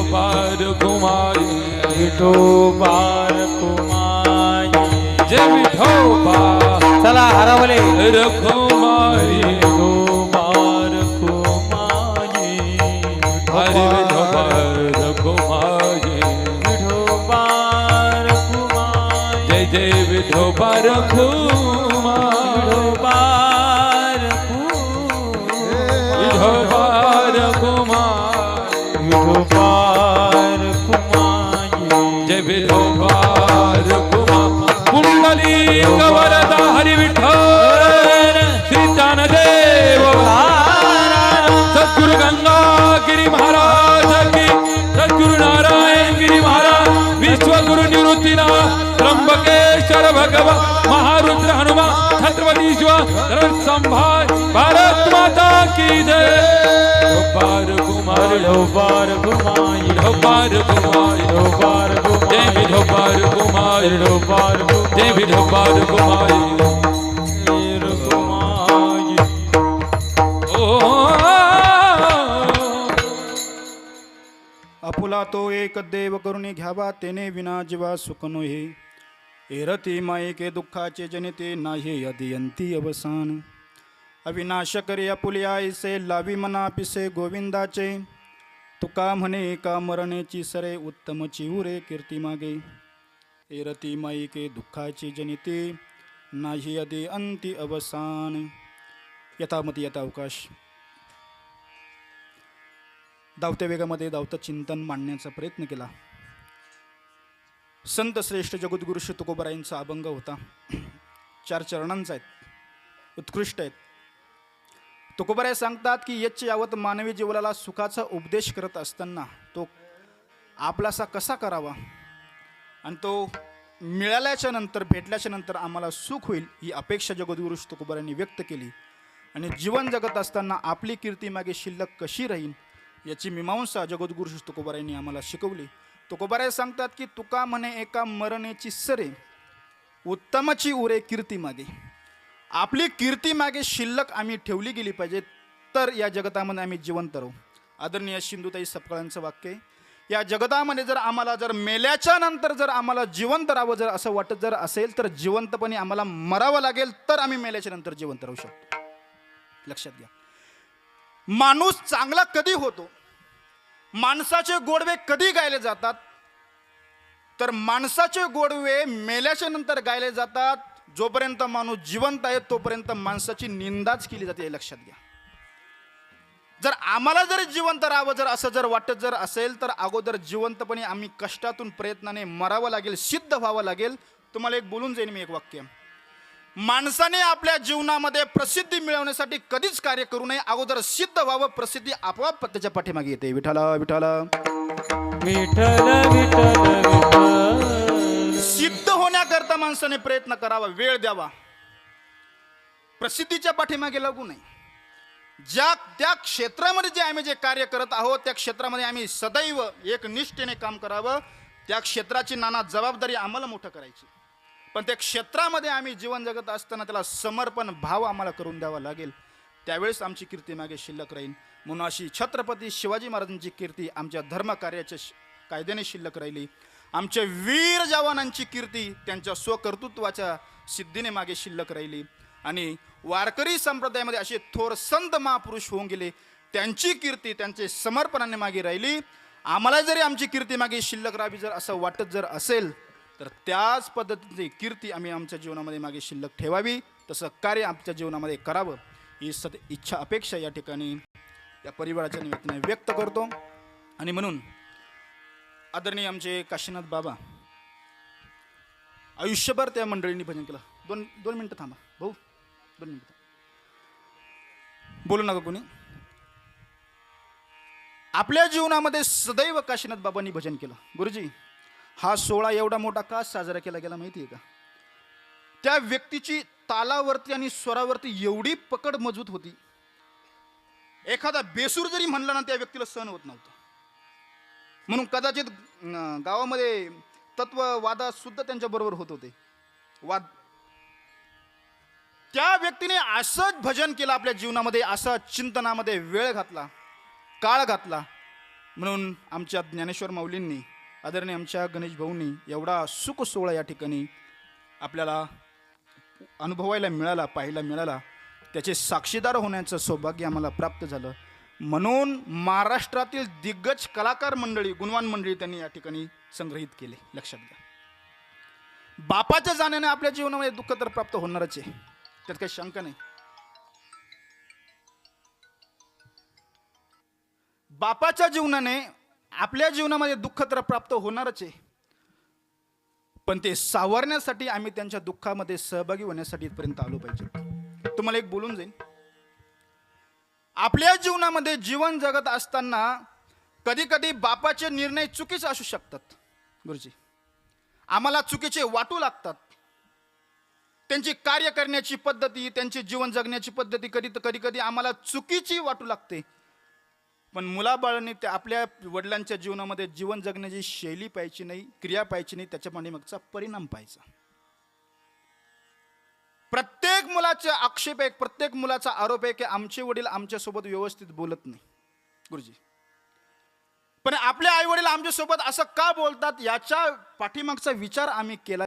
विठोबार घुमाई विठोबार कुमाई जय विठोबा चला हरवले रखुमाई विठोबार कुमाई हरे विठोबार रखुमाई विठोबार कुमाई जय जय विठोबार घुमाई विठोबार विठोबार घुमाई विठोबार कुमाई जय विठोबार घुमाई कुंडली वरदा हरि विठ्ठल श्री ज्ञानदेव सद्गुरु गंगागिरी महाराज की सद्गुरु नारायण गिरी महाराज विश्वगुरु निवृत्तीनाथ त्र्यंबकेश्वर भगवान महारुद्र हनुमान छत्रपती शिवाजी संभाळ भारत माता की जय विठोबार कुमार विठोबार कुमाई विठोबार कुमार विठोबार जय विठोबार कुमार विठोबार जय विठोबार कुमार कुमाई ओ आपुला तो एक देव करुणी घ्यावा तेने विना जीवा सुख नोहे एरती माये के दुःखाचे जनिते नाही अदियंती अवसान अविनाश करे आपुल्या ऐसे लावी मना पिसे गोविंदाचे तुका म्हणे का मरणेची सरे उत्तम चिहुरे कीर्ती मागे एरती माई के दुःखाचे जनिते नाही अदि अंती अवसान यथामती यथा अवकाश धावत्या वेगामध्ये धावतं चिंतन मांडण्याचा प्रयत्न केला. संत श्रेष्ठ जगद्गुरु श्री तुकोबारायांचा अभंग होता. 4 चरणांचा आहेत, उत्कृष्ट आहेत. तुकोबाराय सांगतात की यच्च यावत मानवी जीवनाला सुखाचा उपदेश करत असताना तो आपलासा कसा करावा आणि तो मिळाल्याच्या नंतर भेटल्याच्या नंतर आम्हाला सुख होईल ही अपेक्षा जगद्गुरु श्री तुकोबारायांनी व्यक्त केली आणि जीवन जगत असताना आपली कीर्ती मागे शिल्लक कशी राहील याची मीमांसा जगद्गुरु श्री तुकोबारायांनी आम्हाला शिकवली. तुकोबाराय सांगतात की तुका म्हणे एका मरणेची सरे उत्तमची उरे कीर्ती मागे. आपली कीर्ती मागे शिल्लक आम्ही ठेवली गेली पाहिजे तर या जगतामध्ये आम्ही जिवंत राहू. आदरणीय सिंधुताई सपकाळांचं वाक्य आहे, या जगतामध्ये जर आम्हाला जर मेल्याच्या नंतर जर आम्हाला जिवंत राहावं जर असं वाटत जर असेल तर जिवंतपणे आम्हाला मरावं लागेल तर आम्ही मेल्याच्या नंतर जिवंत राहू शकतो. लक्षात घ्या. माणूस चांगला कधी होतो, माणसाचे गोडवे कधी गायले जातात तर माणसाचे गोडवे मेल्याच्या नंतर गायले जातात. जोपर्यंत माणूस जिवंत आहे तोपर्यंत माणसाची निंदाच केली जाते, हे लक्षात घ्या. जर आम्हाला जर जिवंत राहावं जर असं जर वाटत जर असेल तर अगोदर जिवंतपणे आम्ही कष्टातून प्रयत्नाने मरावं लागेल, सिद्ध व्हावं लागेल. तुम्हाला एक बोलून जाईन मी एक वाक्य. माणसाने आपल्या जीवनामध्ये प्रसिद्धी मिळवण्यासाठी कधीच कार्य करू नये, अगोदर सिद्ध व्हावं. प्रसिद्धी आपोआप त्याच्या पाठीमागे येते. विठाला विठाला विठ्ठल विठ्ठल विठ्ठल. सिद्ध होण्याकरता माणसाने प्रयत्न करावा, वेळ द्यावा. प्रसिद्धीच्या पाठीमागे लागू नये. त्या क्षेत्रामध्ये जे आम्ही जे कार्य करत आहोत त्या क्षेत्रामध्ये आम्ही सदैव एक निष्ठेने काम करावं. त्या क्षेत्राची नाना जबाबदारी आम्हाला मोठं करायची, पण त्या क्षेत्रामध्ये आम्ही जीवन जगत असताना त्याला समर्पण भाव आम्हाला करून द्यावा लागेल. त्यावेळेस आमची कीर्ती मागे शिल्लक राहील. म्हणून अशी छत्रपती शिवाजी महाराजांची कीर्ती आमच्या धर्मकार्याच्या कायद्याने शिल्लक राहिली. आमच्या वीर जवानांची कीर्ती त्यांच्या स्वकर्तृत्वाच्या सिद्धीने मागे शिल्लक राहिली. आणि वारकरी संप्रदायामध्ये असे थोर संत महापुरुष होऊन गेले, त्यांची कीर्ती त्यांचे समर्पणाने मागे राहिली. आम्हाला जरी आमची कीर्ती मागे शिल्लक राहावी जर असं वाटत जर असेल तर त्याच पद्धतीची कीर्ती आम्ही आमच्या जीवनामध्ये मागे शिल्लक ठेवावी, तसं कार्य आमच्या जीवनामध्ये करावं ही इच्छा अपेक्षा या ठिकाणी या परिवाराच्या निमित्ताने व्यक्त करतो. आणि म्हणून आदरणीय आमचे काशीनाथ बाबा आयुष्यभर त्या मंडळींनी भजन केलं. दोन मिनटं थांबा भाऊ, 2 मिनटं बोलू नका कोणी. आपल्या जीवनामध्ये सदैव काशीनाथ बाबांनी भजन केलं. गुरुजी, हा सोहळा एवढा मोठा का साजरा केला गेला माहिती आहे का? त्या व्यक्तीची तालावरती आणि स्वरावरती एवढी पकड मजबूत होती, एखादा बेसूर जरी म्हणला ना त्या व्यक्तीला सहन होत नव्हतं. म्हणून कदाचित गावामध्ये तत्ववादा सुद्धा त्यांच्या बरोबर होत होते वाद. त्या व्यक्तीने असंच भजन केलं आपल्या जीवनामध्ये, असा चिंतनामध्ये वेळ घातला, काळ घातला म्हणून आमच्या ज्ञानेश्वर माऊलींनी, आदरणीय आमच्या गणेश भाऊंनी एवढा सुख सोहळा या ठिकाणी आपल्याला अनुभवायला मिळाला, पाहायला मिळाला, त्याचे साक्षीदार होण्याचं सौभाग्य आम्हाला प्राप्त झालं. म्हणून महाराष्ट्रातील दिग्गज कलाकार मंडळी, गुणवान मंडळी त्यांनी या ठिकाणी संग्रहित केले. लक्षात घ्या, बापाच्या जाण्याने आपल्या जीवनामध्ये दुःख तर प्राप्त होणारच आहे, त्यात काही शंका नाही. बापाच्या जीवनाने आपल्या जीवनामध्ये दुःख तर प्राप्त होणारच आहे, पण ते सावरण्यासाठी आम्ही त्यांच्या दुःखामध्ये सहभागी होण्यासाठी इथपर्यंत आलो पाहिजे. तुम्हाला एक बोलून जाईन, आपल्या जीवनामध्ये जीवन जगत असताना कधी कधी बापाचे निर्णय चुकीचे असू शकतात. गुरुजी, आम्हाला चुकीचे वाटू लागतात. त्यांची कार्य करण्याची पद्धती, त्यांची जीवन जगण्याची पद्धती कधी कधी आम्हाला चुकीची वाटू लागते. पण मुलाबाळांनी त्या आपल्या वडिलांच्या जीवनामध्ये जीवन जगण्याची शैली पाहिजे नाही, क्रिया पाहिजे नाही, त्याच्या पाठीमागचा परिणाम पाहायचा. प्रत्येक मुलाचा आक्षेप आहे, प्रत्येक मुलाचा आरोप आहे की आमचे वडील आमच्यासोबत व्यवस्थित बोलत नाही. गुरुजी, पण आपले आई वडील आमच्यासोबत असं का बोलतात याच्या पाठीमागचा विचार आम्ही केला